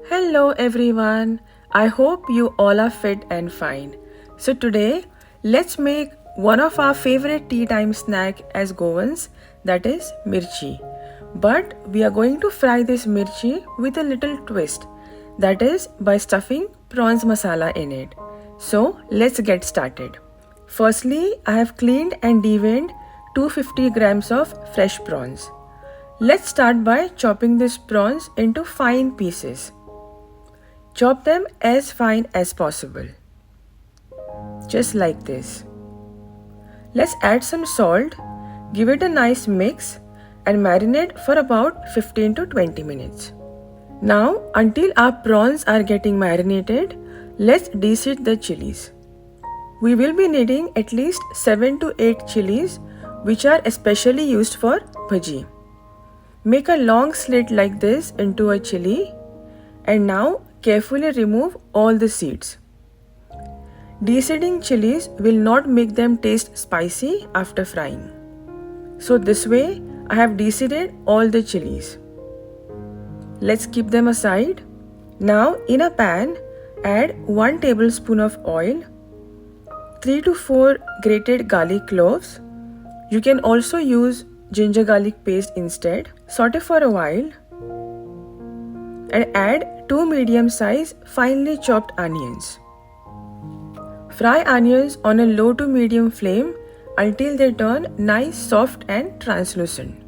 Hello everyone. I hope you all are fit and fine. So today, let's make one of our favorite tea time snack as Goans, that is mirchi. But we are going to fry this mirchi with a little twist, that is by stuffing prawns masala in it. So let's get started. Firstly, I have cleaned and deveined 250 grams of fresh prawns. Let's start by chopping these prawns into fine pieces. Chop them as fine as possible. Just like this. Let's add some salt, give it a nice mix and marinate for about 15 to 20 minutes. Now, until our prawns are getting marinated, let's deseed the chilies. We will be needing at least 7 to 8 chilies which are especially used for bhaji. Make a long slit like this into a chili and now carefully remove all the seeds. Deseeding chilies will not make them taste spicy after frying. So this way I have deseeded all the chilies. Let's keep them aside. Now in a pan add 1 tablespoon of oil, 3 to 4 grated garlic cloves. You can also use ginger garlic paste instead. Saute for a while and add 2 medium-sized finely chopped onions. Fry onions on a low to medium flame until they turn nice, soft and translucent.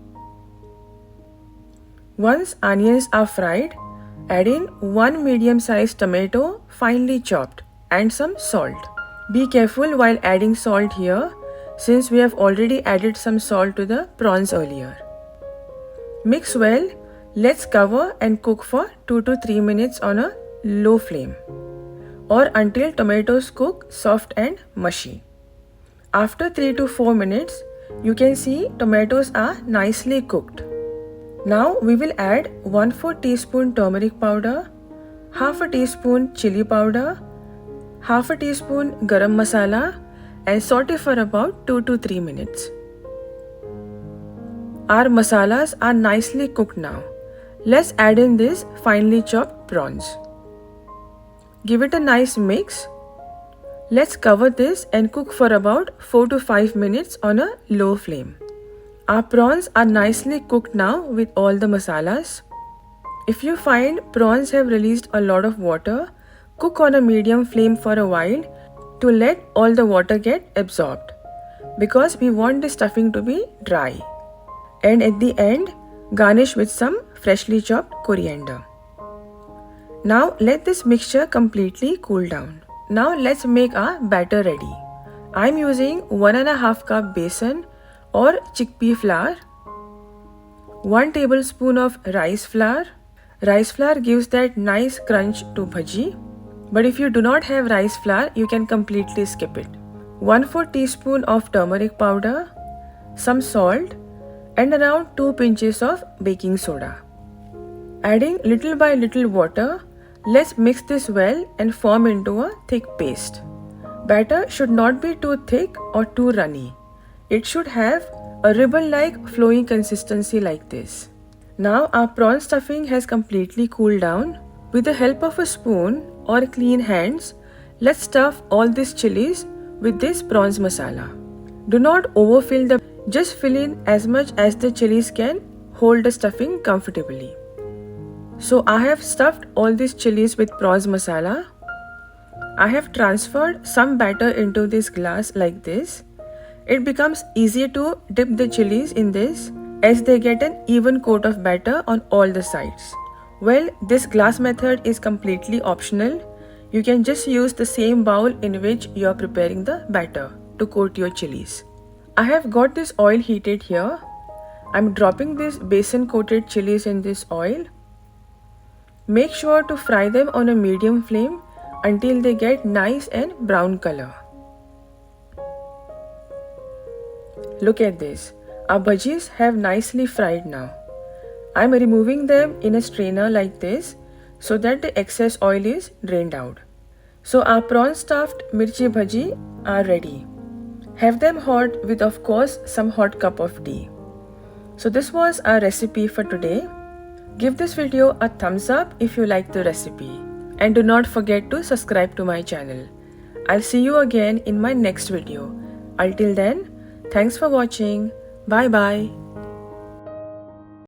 Once onions are fried, add in 1 medium-sized tomato finely chopped and some salt. Be careful while adding salt here since we have already added some salt to the prawns earlier. Mix well. Let's cover and cook for 2 to 3 minutes on a low flame or until tomatoes cook soft and mushy. After 3 to 4 minutes, you can see tomatoes are nicely cooked. Now we will add 1/4 teaspoon turmeric powder, half a teaspoon chili powder, half a teaspoon garam masala and saute for about 2 to 3 minutes. Our masalas are nicely cooked now. Let's add in this finely chopped prawns. Give it a nice mix. Let's cover this and cook for about 4 to 5 minutes on a low flame. Our prawns are nicely cooked now with all the masalas. If you find prawns have released a lot of water, cook on a medium flame for a while to let all the water get absorbed because we want the stuffing to be dry. And at the end, garnish with some freshly chopped coriander. Now let this mixture completely cool down. Now let's make our batter ready. I'm using 1.5 cup besan or chickpea flour, 1 tablespoon of rice flour. Rice flour gives that nice crunch to bhaji. But if you do not have rice flour, you can completely skip it. 1/4 teaspoon of turmeric powder, some salt and around 2 pinches of baking soda. Adding little by little water, let's mix this well and form into a thick paste. Batter should not be too thick or too runny. It should have a ribbon-like flowing consistency like this. Now our prawn stuffing has completely cooled down. With the help of a spoon or clean hands, let's stuff all these chilies with this prawns masala. Do not overfill the, just fill in as much as the chilies can hold the stuffing comfortably. So I have stuffed all these chilies with prawns masala. I have transferred some batter into this glass like this. It becomes easier to dip the chilies in this as they get an even coat of batter on all the sides. Well, this glass method is completely optional. You can just use the same bowl in which you are preparing the batter to coat your chilies. I have got this oil heated here. I'm dropping these besan coated chilies in this oil. Make sure to fry them on a medium flame until they get nice and brown color. Look at this. Our bhajis have nicely fried now. I'm removing them in a strainer like this so that the excess oil is drained out. So our prawn stuffed mirchi bhaji are ready. Have them hot with of course some hot cup of tea. So this was our recipe for today. Give this video a thumbs up if you like the recipe. And do not forget to subscribe to my channel. I'll see you again in my next video. Until then, thanks for watching. Bye bye.